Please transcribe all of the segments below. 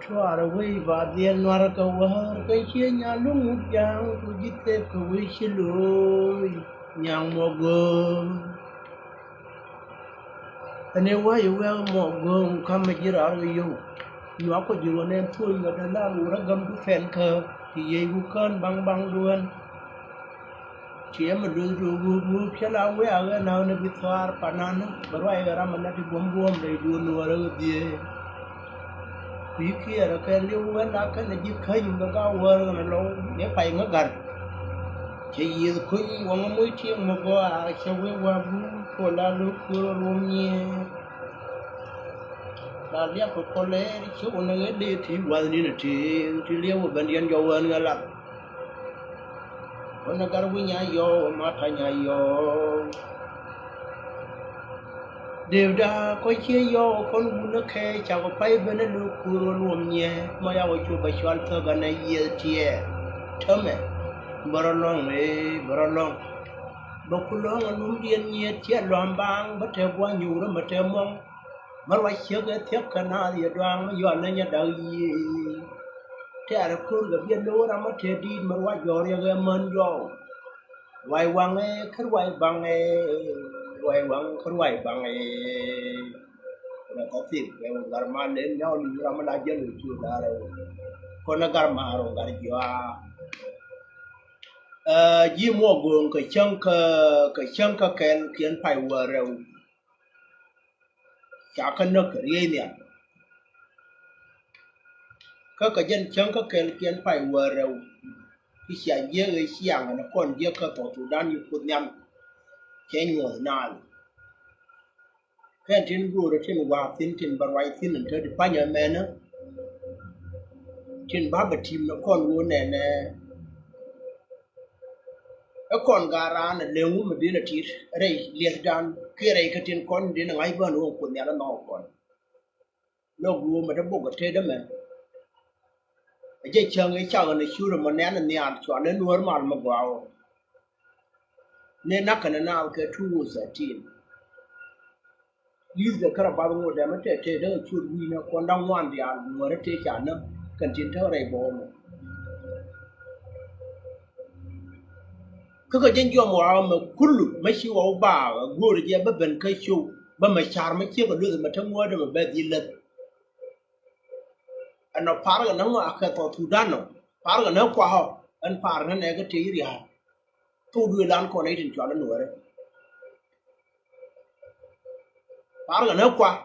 Tuaraway Vadian Narakawa, Kachia Lungu Yang, Kujite Kawishilu, Yang Mogo. And a way you will Mogo, come a year out of you. You are what you and two in the land, Uragam to Fenker, Yegukan, Bang Bang Duan. Chiam do Pella, we are now in a bit far, Panana, but why Ramanati Bombom, they do no other. Quý kia là cái liêu quen đã cái này chỉ khơi dùng cái cao hơn là lâu để phải ngất gần chỉ vì khơi quăng mũi chiên mà qua sau cái qua của là lúc của luôn nhé là liêu của con lẽ số con này đi thì qua đi là thì liêu của bên điên giàu hơn cái là con nó cái quý nhà giàu mà thay nhà giàu điều đó có chia vô con muốn nó khe chào có phải bên nó lưu cùi luôn nhé mà yêu chú bà chọn thơ cái này yêu chia thơm ấy bờ long ấy bờ long bọc long anh muốn điên nhé chia làm bang bắt theo qua nhiều đó mà theo mong mà lại chia cái thiết cái nào thì đoan mà dọn nó nhà đời gì thế là con gặp viên đó mà theo đi mà lại dọn ra cái mơn dọn vài quăng ấy khất vài bằng ấy vài quăng khất vài bằng ấy là có thịt cái garma lên nhau đi ra mà đã chơi được chưa đã rồi con nó garma rồi gar giwa yi mua buông cái chân cái kiến phải vừa rồi chả cần nó cái gì nè cái dân chân cái kiến phải vừa rồi cái xe dễ cái xiang nó còn dễ cái tổ chủ đan như cột nhâm cái người nào cái trên guru trên qua trên bảo vệ trên nên thôi phải nhớ mẹ nó trên ba bát chim nó còn luôn nè ở còn gara nó leo mà đi là thịt đây liệt đan cái này cái trên con đi là ngay bên nó cột nhà nó còn nó guru mà nó bốc cái thế đó mà cái chân cái cháu này xưa rồi mà nén là nén cho nên nuôi mà vào nên nãy cái nào cái thu sẽ chín lý do cái bao nhiêu để mà thế đó chút gì nó còn đang ngoan thì ăn mà nó thế chả nó cần chín thơ này bỏ mà cái dân cho mà kullu mấy siêu áo bà gùi ra bên bên cái siêu bên mà chả mấy chiếc cái đứa mà thằng ngoan đó mà bé gì lên anh nó phá cái nó mà cái tàu thủ đan nó phá cái nó qua họ anh phá cái này cái gì vậy tu đuôi lan con ấy thì cho nó nổi đấy phá cái nó qua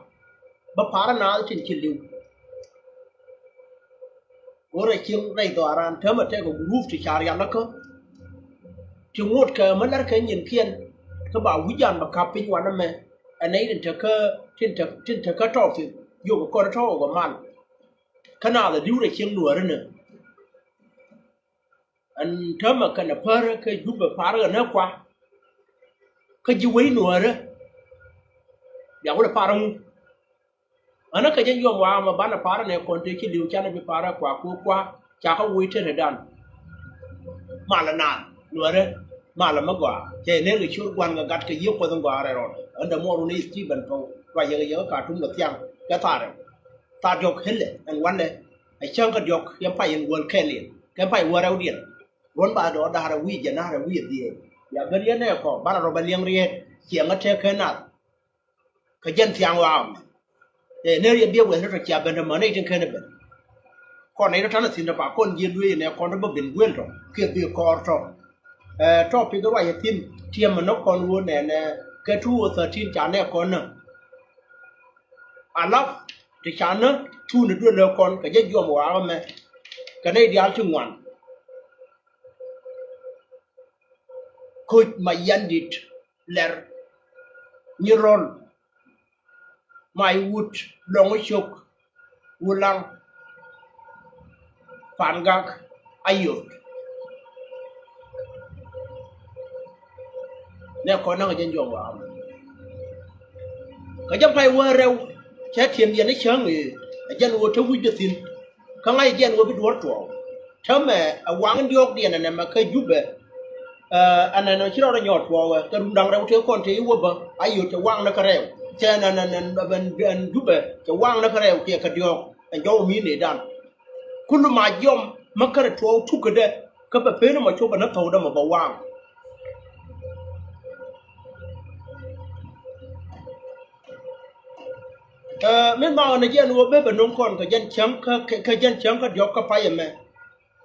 bắt phá cái nào trên trên liu rồi chiếng này tòa ran thế mà thế cũng roof thì chả ra nó cơ chúng một cái mà nó cái nhìn kiên cái bảo quý dân mà cặp với nhau nó mẹ anh ấy trên thực cái trò thì dùng con trò của man cái nào là điu để chiếng nổi đấy nữa anh thơm mà cái nào phơi cái giúp phá cái nó qua cái chú ấy nổi đó giờ có phá không anh cái dân dùng vào mà bán là phá này còn thì cái điều cha nó bị phá ra qua chả có quý trên đàn mà là nàn nổi đấy mà là mất quả thế nên cái chú quan cái gắt cái yếu qua trong quả rồi anh đã mua rồi đi bận phô và giờ cả trung được tiếng cái ta dọc hết lên anh quan đấy anh chẳng có dọc em phải anh quan khen liền cái phải qua đâu điện vốn bà đó đã ra gì na ra gì ya cái gì này có bà rồi bà liang riêng chuyện ở trên cái nào cái dân thiang vào để nếu như biết về nó chả bên mà này trên cái này bên con này nó thằng nó xin là bà con gì đuôi này con nó bất bình quên rồi kia kia con rồi cho cái loại tin mà nó còn luôn này cái thu ở tin chả này con nữa lắm thì chả nữa thu được đưa con cái dân dùng vào mà cái này đi ăn chung ngoan khôi mà dân dit lэр như rol mai wood long chok ulang pangak ayot nè con nó cái dân dùng vào cái giống phải qua rêu sẽ thiềm dân nó chớn người dân qua thấu quý tin không ai dân qua biết đuổi trộm thấu mà quán điok điện này mà cái giúp về anh này nó chỉ là nhọt vào cái rung đằng đâu chứ con thấy qua bờ ai yêu cho quăng nó cái rêu cho nên bên giúp về cho quăng nó cái rêu kia cái điok jo mi ne dan kulu ma yom makara to tukade ka ba fere ma choba na tawda ma bawang men ma na jen wo be ba non kon ka jen cham ka jen cham ka diok ka pa yeme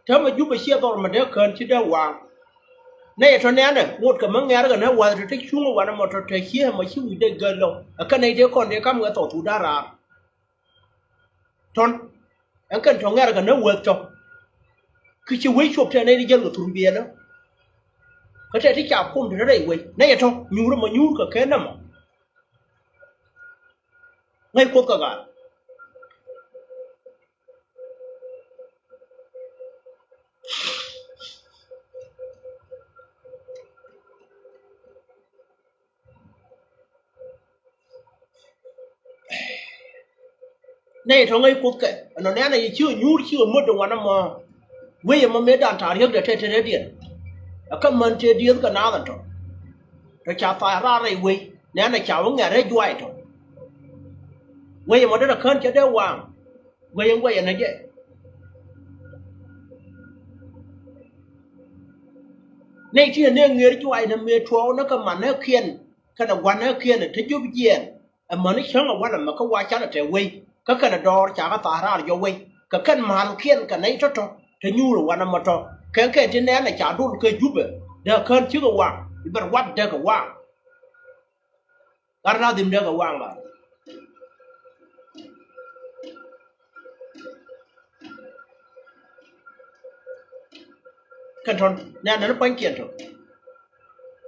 ta ma juba sia dor ma de kan ti da wang nay to ne na ngot ka mang ngar ga na wa te chung wa na mo to te hie ma chi wi de ga lo ka nay de kon de kam ga to tu da ra ton an kan to ngar ga na wa to cứ chỉ quấy chụp thế này đi dân của thùng bia đó có thể thích chào không thì nó đầy quấy này thôi nhu nó mà nhu cả cái nào mà ngay cuộc cả này thôi ngay cuộc cái nó này chưa nhu chưa mất được one mà bây giờ mà mấy đàn thảo hiệp để thế điện các mình chơi điện cái nào đó rồi chả phải ra đây quỳ nè này chào nghe đấy doai thôi bây giờ mà đó là khơi cho đeo hoàng bây giờ này vậy này chỉ nên người doai là mê thua nó cái mà nó khiên cái là quan nó khiên là thích giúp gì mà nó sáng là quan là mà có qua chắc là trẻ quỳ cái là đo chả có phải ra là do quỳ cái mà nó khiên cái này cho thế nhu là quan mà cho cái trên này là chả đốt cái giúp để khơi chứ cái hoàng thì bắt quát để cái hoàng karena tìm ra cái hoàng mà cái thằng này nó quanh kiện rồi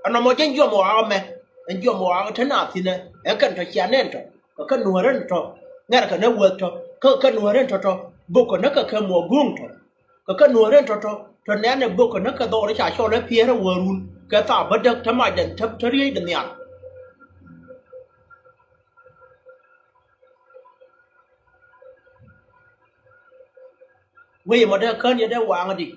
anh nói chuyện vô mùa mẹ anh vô mùa thế nào thì này em cần phải chán nên rồi cái nồi đó rồi nghe là cái nó vượt rồi cái nồi đó rồi bộ của nó cái mùa guông rồi cái nồi đó rồi nè này bộ của nó cái đồ nó chả cho nó phía nó vừa luôn cái tao bắt được thằng mày đừng thấp thấp đi đừng nhạt bây giờ mà đây khơi như đây hoàng đi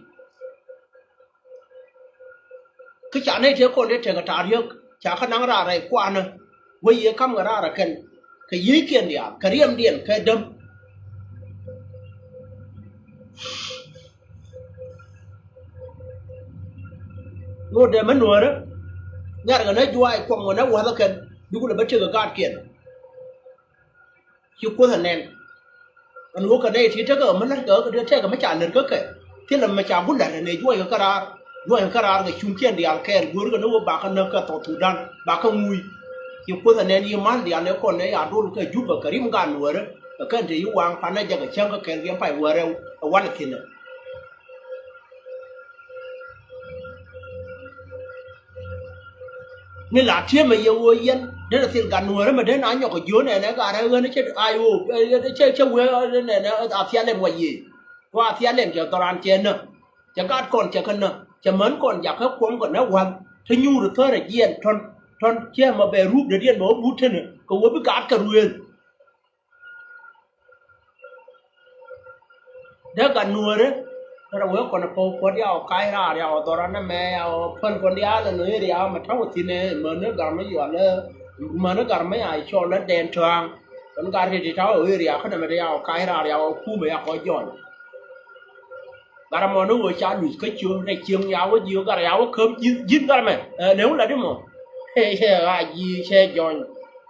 cái chả này thế con đấy chơi cái trò riêng chả khả năng ra này qua nữa bây giờ cắm cái ra là cái dưới kia đi cái riêng điện cái đâm ngồi để mình nuôi đó nghe là cái này quăng mà nó qua cái đúng là bắt chơi cái gạt kiện chịu quá thần nè anh ngồi cái này thì chắc ở mình nó cái đứa chơi cái mấy chả nên cái thế là mấy chả muốn để này cái ra cái chung kia đi ăn cái guru cái nó bà cái nó cái tàu thủ đan bà cái mui chịu quá thần nè như mà đi ăn nó còn này ăn luôn cái giúp cái rim gan nuôi đó cái gì quăng phá này cái chân cái game phải vừa rồi quan thiên này nên là thiên mà yêu yên đấy là tiền gan nuôi đó mà đến anh nhỏ cái dưới này nó cả nó chết ai ô chơi quê này nó thiên lên ngoài gì qua thiên lên kiểu toàn trên nữa chẳng có còn chẳng cần nữa chẳng mến còn giặc hết quăng còn nó hoàn thế nhu được thôi là yên thon che mà về rúp để điên bố bút thế nữa có với cả ruồi đấy gan nuôi đấy rồi với còn có đeo cái ra đeo tao nó mẹ phân con đeo là người đeo mà tháo thì này mà nó gần mấy giờ nữa mà nó gần mấy ai cho nó đèn choang con gà thì tháo ở đeo cái này mà đeo cái ra đeo khu mẹ có giòn gà mà nó ngồi cha nhủ cái trường này trường giáo với nhiều gà đeo cơm dính ra mày nếu là đấy mà ai gì xe giòn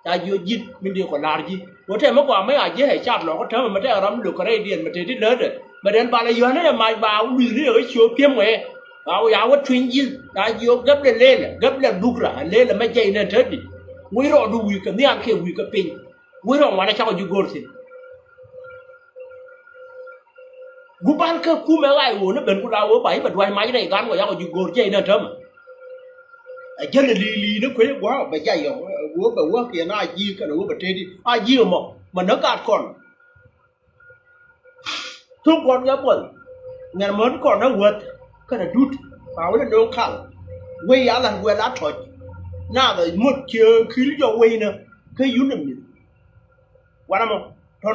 ta vừa dính mình điều còn làm gì có thể mất quả mấy ai chứ hay chạm nó có thể mà thấy lắm được cái đây điền mà thấy đi lớn rồi mà đến bà này vừa này mà bà đi đi ở chỗ phim này bảo giáo có chuyên gì ta vừa gấp lên đục ra lên là mấy chạy nên thế đi quý rồi đu cái này kia quý cái pin quý rồi mà nó sao chịu gồm xin cú ban cơ cú mấy ai nó bên cú đào ở bảy bật vài máy này gắn của giáo chịu gồm chạy nên thế mà chân là lì nó quấy quá mà chạy rồi quá kia nó ai gì cái đồ bật trên đi ai gì mà nó gạt còn thuốc con nhá bẩn nhà mến còn nó vượt cái là đút bảo là nó khẳng quay á là quay lá thôi na rồi một chiều khí cho quay nữa cái dũng làm gì quá lắm không thôi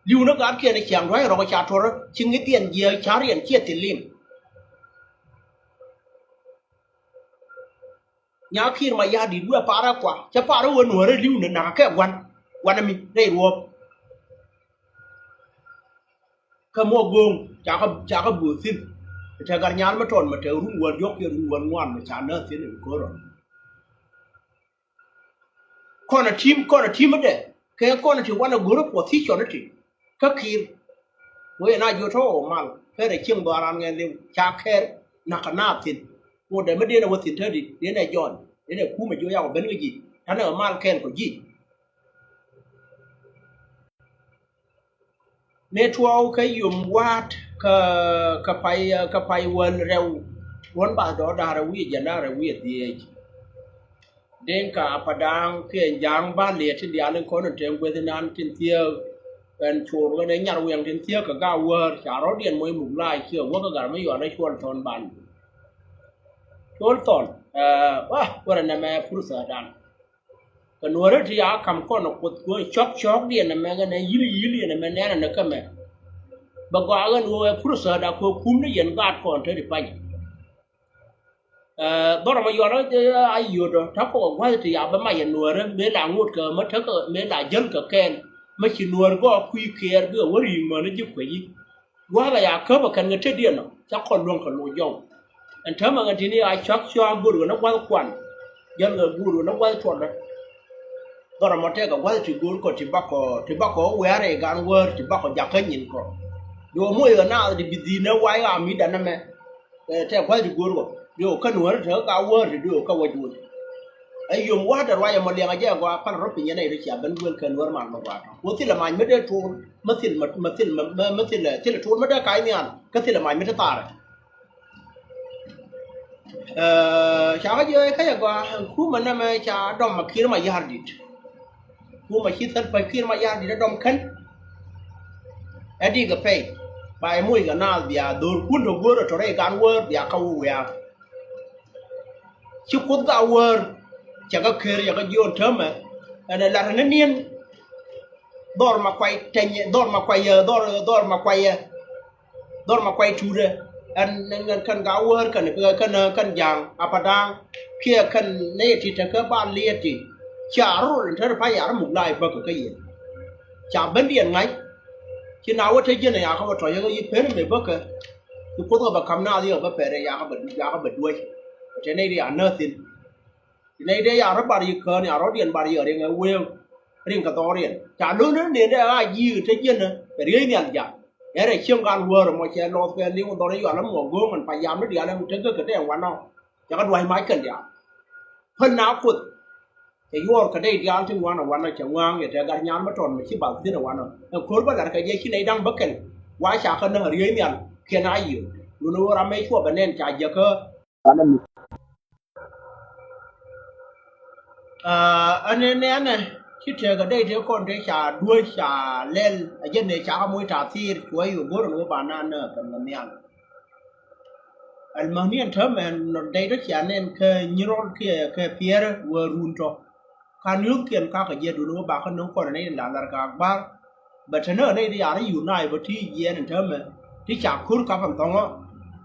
lưu nó gạt kia này chẳng nói rồi trả thôi đó chính cái tiền gì trả tiền chia tiền lim nhà khi mà gia đình đua para quá chả para quên nữa lưu nữa nã cái quan là mình đây ruột ka mo gong cha ka bu tin ta gar nyal ma ton ma te ru wor yok ye ru wor ngwan ma cha na tin ko ro kona team de ke kona ti wana guru position ti ka kir we na jo to mal ke de king do ran ngen le cha ke na ka na tin wo de me de na wo tin tedi de na jon de na ku ma jo ya ko ben gi ta na mal ken ko ji network ka yum wat ka pai wan rew won ba do da ra wi ja na ra wi ti den ka padang ke jang ban le ti dia len ko no tem gwe nan tin tie en chur ga ne nyar wen tin tie ka ga wer cha ro dien moy mu lai che wo ka gar me yo na chon ton ban chon ton wa wa na me pursa dan ka nuore ti ya kam ko no kut ko chok dien na me ga ne yili na me ne na ka me ba ga ga no pursa da ko kum ne yen ga ko te di pa đó mà do nó ai vừa rồi thắp có quá thì à bên mày nuôi mấy là ngột cờ mất thắc mấy là dân cờ ken mấy chỉ nuôi có quy kia bây giờ quá gì mà nó giúp cái gì quá là à khớp vào cần người chơi điện nó chắc còn luôn còn lùi dòng anh thấy mà người thì ai chắc cho bùn của nó quá quan dân người bùn của nó quá chuẩn đấy đó mà thế cả quá thì bùn còn chỉ bác có quẻ này gan quơ chỉ bác có giặc hết nhìn có dù mỗi người nào thì bị gì nó quay à mi đàn em thế quá thì bùn rồi yo kan war ta ka war do ka wajud ay yum wada waya mo le ngaje gwa pan ro pinya ne ri cha ban gon kan war man ma wa ko ti la man me de to matil til to me da kai nyan ka ti la man me ta tar cha ga je ka ya gwa ku man na me cha dom ma kir ma yar dit ku ma chi tan pa kir ma yar dit dom kan adi ga pe bai mui ga na dia dur kun do goro to re kan war dia ka wu ya chúc cốt gạo word chẳng có kia chẳng có vô thơm mà anh là nó niên đor mà quay tranh đor mà quay chú đây anh cần gạo word cần giang apadang kia cần này thì chẳng có ban liệt thì chả rồi thế phải giả một lại bậc cái gì chả vấn đề ngay chứ nào có thế chứ này không có trò cái gì phết về bậc cái chúc cốt gạo cầm nào đi ở bậc phải giả có bật đuôi thế này thì ăn nữa thì này đây ở bari cơ này ở điện bari ở đây người quên riêng cả to điện chả luôn nữa nên đây ai gì thế chứ nữa để riêng nhận giả để để chiêm gan vừa mà che lo về liên quan tới đây là một gương mình phải giảm nó điện là một cái này quan nào chẳng có đuôi máy cần giảm hơn nào cụt thì vừa cái đây điện thì quan nào chẳng ngang vậy thì gar nhám mất tròn mà chỉ bảo thế là quan nào khối bao giờ cái gì này đang bất cần quá chả cần nó riêng nhận khi nào gì luôn nó làm mấy chỗ bên nên chả giờ cơ anh này khi chơi cái đây thì con thấy chả đuôi chả lên dân này chả mui chả thịt chuối ở bữa rồi bạn ăn nữa cần làm miếng anh mà miếng thơm mình đây đó chả nên cái nhiều cái phía vừa run cho cái nước kiềm các cái gì đó bà con nông con này là các bác but nó đây thì ở đây này but thì gì anh thơm mình thì chả khur các phần tông á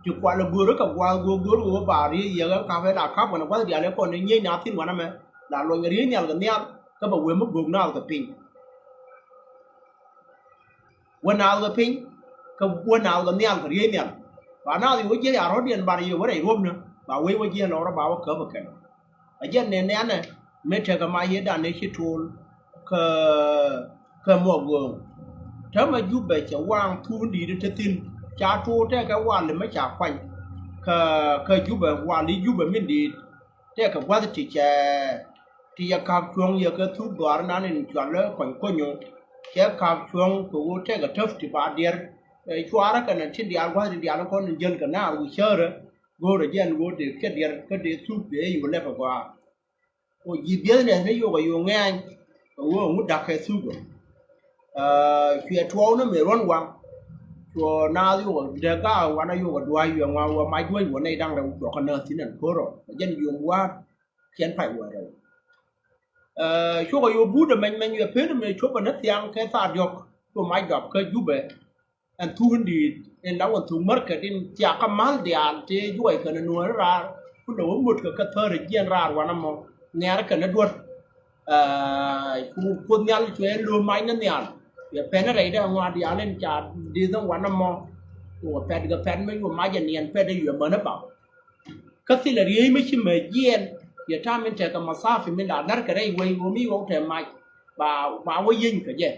chụp qua là bữa đó cả qua bữa bà đi giờ các cà phê đã khắp mà nó quá thì anh con này nhây nhát tin mà nó là loài người riêng nhau gần nhau các bạn quên mất vùng nào cái pin quên nào cái pin cái quên nào gần nhau cái riêng nhau và nào thì với chế ở điện bà đi với đầy gom nữa bà quên với chế nó bảo cỡ một cái ở trên này mấy thằng cái máy hiện đại này chỉ tool cái một gồm thế mà giúp bé cháu quang thu đi được tin cha thu thế cái quan này mới trả quanh cái giúp bé quan đi giúp bé mình đi thế cái quan thì thì các chuông giờ cái thuốc đó nó nên chọn lỡ khoảng coi nhung cái các chuông của thế cái thấp thì bà điên chua ra cái này trên điên quá thì điên nó còn dân cái nào cũng chơi rồi go rồi dân go để cái điên thuốc đểอยู่แล้วก็โอ้ยเบี้ยเนี่ยให้อยู่กับอยู่ง่ายโอ้มุดดักแค่thuốc rồiเสียทัวร์nóไม่ร้อนวังทัวร์น่าอยู่กับเด็กก็วันนั้นอยู่กับด้วยอยู่กับว่าไม่ด้วยวันนี้ดังเราดอกกันเนอที่นั่นก็รอdânอยู่ว่าเขียนไผ่ว่าเราช่วงอายุบูดมันอยู่เพื่อนมันช่วงวันนั้นยังแค่สาดยกตัวไม้ดอกเคยยุบไปอันทุนดีอันแล้วอันทุนมาร์เก็ตจากกำมันเดียนที่ด้วยกันนัวราคุณดูว่าหมดกับเธอเรียนราวันนั้นมั้งเนี่ยกันนั่นด้วยคุณยันช่วยรวมไม้นั่นเนี่ย ya pena rai da ngwa di alen cha di dong wana mo wo pet ga pen me wo ma ja nien pet yu ma na ba ka si la ri me chi me yen ya ta men te ka masafi min da nar ka rai wai wo mi wo te mai ba wo yin ka je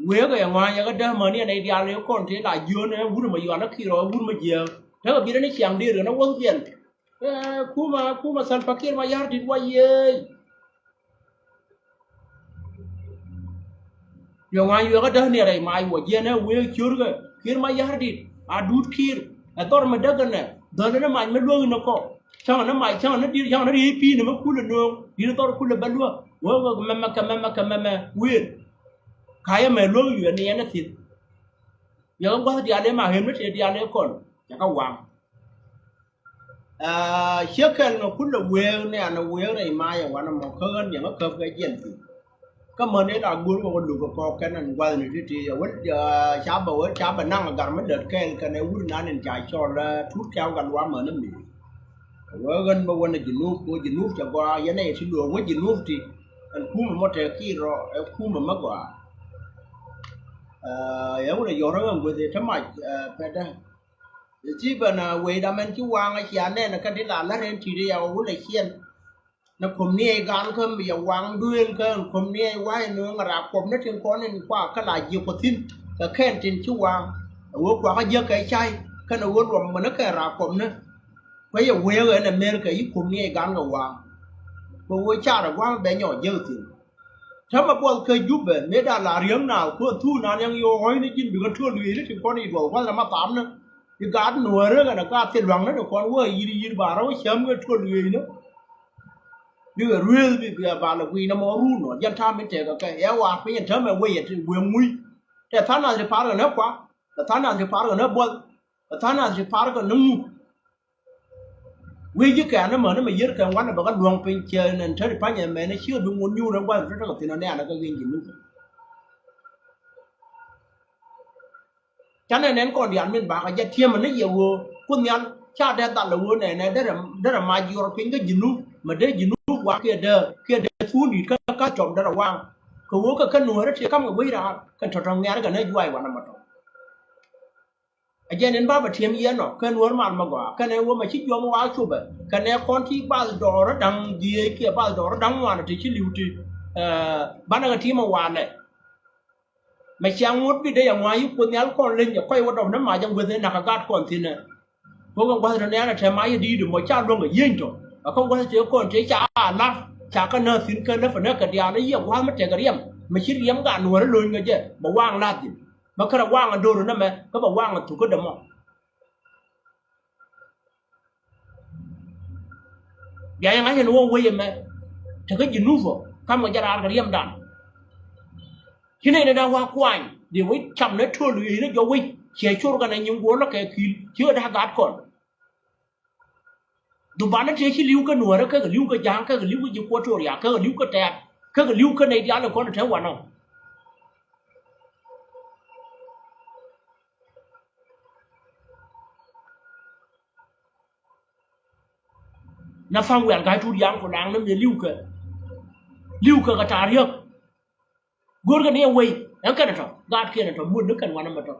we ga ngwa ya ga da ma ni nei dia le kon te la yu ne wu ma yu na ki ro wu ma je ta ga bi ni chiang di ro na wo yen kuma san pakir ma yar di wa ye yo ngwa yu ga da ni rai mai wo je na we kyur ga kir ma yar di a dut kir a tor ma daga ne da na ma me lo no ko chang na mai chang na di pi ne ma ku le no di tor ku le ba lo wo ga ma we kaya me lo yu ni na thit yo ga di ale ma hem ne di ale kon ya ka wang shekel no ku le we ne ana we rai ma ya wana mo ko gan ya ka ga yen ti ka mo ne da gur ko lu ko ka nan wa ni ti ya wa cha ba nang ga ma de ke ka ne wu na nen cha cho la thu keo gan wa mo na mi wa gan ba wona ji nu cha gwa ya ne si lu wa ji nu ti an ku mo te ki ro ku mo ma gwa ya wo yo ro ngwe de ta ma pe da chỉ bên quầy đam anh chú Quang ấy anh này là cái đấy là lá lên chỉ đi vào với lại xiên nó không nghe gan không bây giờ Quang đuôi cơ không nghe quay nữa mà ra không nó trên con nên qua cái là nhiều của tin cái khen trên chú Quang ở qua cái giấc cái chai cái nó uống rồi mà nó cái ra không nữa bây giờ quê ở này men cái không nghe gan của Quang và quê cha là Quang bé nhỏ dơ thì thế mà bọnเคย giúp về mấy đà là riêng nào của thu nào yang yêu hỏi nó chín bị con thua lùi nó trên con đi đổ qua là mà tám nữa cái gạt nua rồi cái nó cá tiền vàng nó được con quay đi bà nó chém cái thua lùi nữa như là real thì bà là quy nó mò ru nó dân tham bên trẻ cái éo à cái nhận thơm mà quay thì quyền nguy để tháng nào thì phá được nó quá tháng nào thì phá được nó buồn tháng nào thì phá được nó ngu quy chứ cả nó mở nó mà giết cái quán là bà cái luồng bên chơi nên thế thì phá nhà mẹ nó chưa đúng muốn nhu nó qua rất là thì nó nè nó cái gì gì nữa cho nên nên còn điện mình bảo cái thiêm mà nó nhiều quân nhân cha đen tận là quân này đó là mai European cái gì nút mà đấy gì nút quá kia đờ phun đi các chồng đó là quang cái nồi đó chỉ có một quý ra cái trò trò nghe nó cái nơi quay qua nằm ở trong anh cho nên bảo thiêm yên nó cái nồi mà quả cái này uống mà chích vô mà quá chụp cái này con thi bao giờ đó nó đằng gì kia bao giờ đó nó đằng ngoài thì chỉ liu thì bán cái thiêm mà hoàn này mà chẳng muốn biết đây là ngoài quân nhà con lên quay qua đồng nó mà trong quân thế nào gạt còn thì nè có con qua thế là xe máy đi được một cha luôn ở yên rồi không có thế con thế cha lắm cha cái nơi xin cái nó phải nơi cái dia nó nhiều quá mất chạy cái điểm mà chỉ điểm cả nùa nó lùi người chứ mà quang là gì mà cái là quang là đồ rồi nó mà có bảo quang là thủ cái đầm không vậy ngay thì nó quay mà thì cái gì nút vào cái mà ra cái điểm đàn khi này nó đang hoa quanh để với chậm nó thua lưới nó cho với chế cho cái này những cuốn nó cái khí chưa đã gạt còn tụi bạn nó chế chỉ lưu cái nùa nó cái lưu cái giang cái lưu cái gì qua trôi cái lưu cái tẹt cái lưu cái này đi ăn là con thấy hoàn không nó phang quẹt cái thu giang của đang nó để lưu cái trà riêng gua cái này quay nó cái nào gạt kia nào muốn nước cần quan mà thôi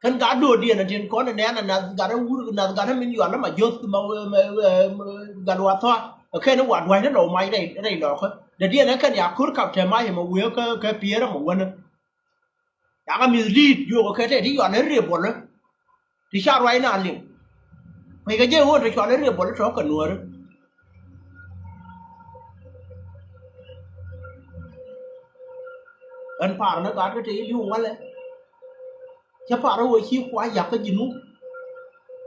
kan ga do dia na tin ko na na ga ra wu na ga na min yo na ma yo ma ga do tho ke na wa wa na lo mai dai lo ko da dia na kan ya kur kap the mai ma wu ka pie ra ma won ya ga mi ri yo ko ke te di yo na ri bo na ti sha roi na lim mai ga je wo ri cho na ri bo so ka nuor an pa na ga cái ti lu ma le cha pa rồi chi quá giặc cái gì nút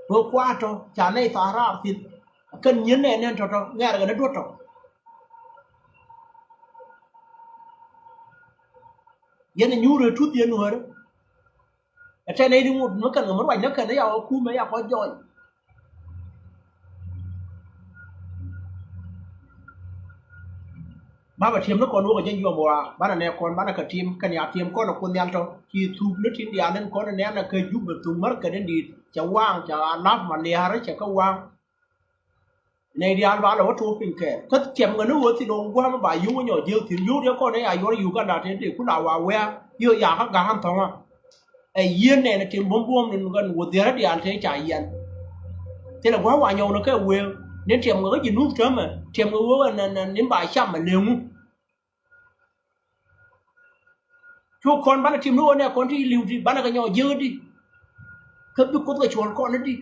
vừa qua cho cha này ta ra thì cần nhấn này nên cho nghe là nó đuốt rồi giờ này nhu rồi chút tiền nữa đó ở trên này đi một nó cần một vài nó cần đấy ao khu mấy ao có rồi ba bà thiêm nó còn nuôi ở trên giường bò ba là nè còn ba là cả thiêm cái nhà thiêm con là con đen trong khi thu nó thiên địa nên con là nè làเคย giúp được tụi mất cái đến đi chả quang chả nắp mà lìa đấy chả có quang này đi ăn vào là thu pin kẹt cất chém cái nước thì đồ qua mà bài yêu nhỏ yêu thì yêu đứa con này ai yêu cái nào thế thì cũng đào vào que yêu nhà các gà ham thòng à ai yên này là chém bom bom nên gần một tiếng đi ăn thế chạy yên thế là quá vào nhau nó cái quê nên chém cái gì nút chấm mà chém cái uống nên bài chăm mà liều chú con bán là chém nuôi này con đi liều đi bán là cái nhỏ dơ đi khớp được có cái chuột con nó đi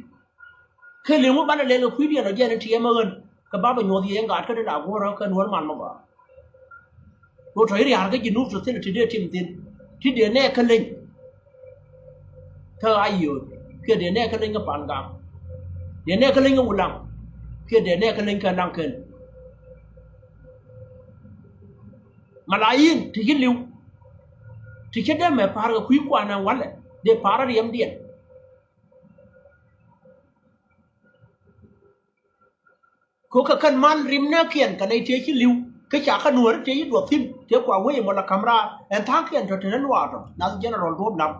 khi liều muốn bán là lên là quý điện ở trên thì em ơn cái bác mình ngồi thì em gạt cái đảo của nó cái nuốt mặn mà bảo tôi thấy thì cái gì nút rồi thế là chỉ để chìm tiền thì để nè cái linh thơ ai hiểu khi để nè cái linh cái bàn gạo để nè cái linh cái ulang khi để nè cái linh cái năng cần mà lại yên thì cái liều thì cái đấy mà phá cái quý quan nào quán lại để phá ra đi em điện có cái căn man rim na kian cái này chế chỉ liu cái chả khăn nuôi chế đuổi tin chế quả quay một là camera em thang kian cho nên loa rồi nó general road nằm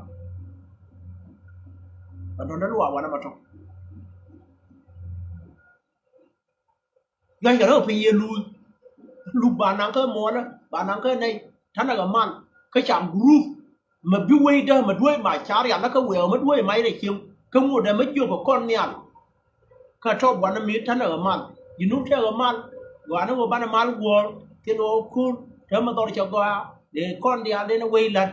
và nó loa vào nằm trong ngay cái đó phải yên lu bàn năng cái món đó bàn năng cái này thằng nào cái man cái chạm group mà bị quay đó mà đuôi mà chả ra nó cái quẹo mất đuôi máy này chiêu không một để mất vô của con nhàn cái chỗ bọn nó miết thằng nào cái man you know theo cái man gọi nó bán mal world thì nó cool thế mà tôi cho qua để con đi ăn đến nó quay lần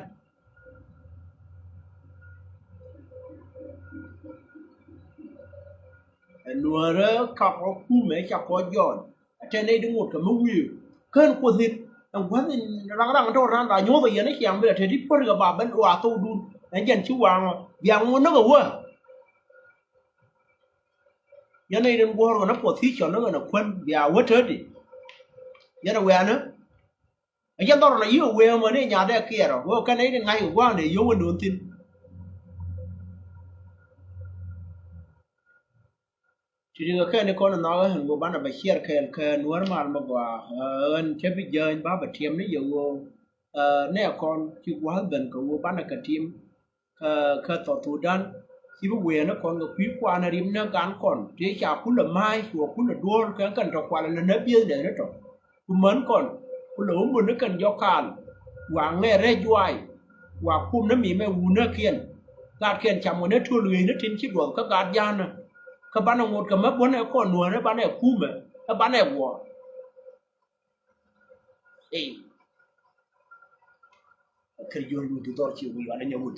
nuôi đó các con khu mấy các con giòn trên đây đứng một cái mũi cơn của thịt thằng quán thì đang cho ra là nhớ về giờ nó chẳng bây giờ thì đi bơi cái bà bên quả tôi đun anh dần chú hoàng vàng nó cái quá giờ này đừng qua rồi nó có thịt cho nó là quên vàng quá chết đi giờ nó quen nữa anh em tao là yêu quen mà này nhà đây kia rồi cái này ngay qua để yêu quên đường tin chỉ cái này con nó nói hình của bạn là phải share cái nuôi mà qua anh chế bây giờ anh bảo phải tiêm nó yêu nè con chỉ quá gần của bạn là cái tiêm cái tổ thủ đan khi mà quen nó còn cái quý qua là điểm nó gắn còn chế chả cũng là mai của cũng là đua cái cần trọc qua là nó biết để nó trọc cũng mến còn cũng là uống nó cần do càn hoàng nghe rê doai và cung nó mì mẹ u nó kiên gạt kiên chậm nó thua lười nó trên chiếc đuổi các gạt gian nè các bạn nào một cái mất bốn này còn nuôi nó bán này khu mà các bạn này của ê cái vô luôn tụi tôi chịu bị bạn nó nhiều một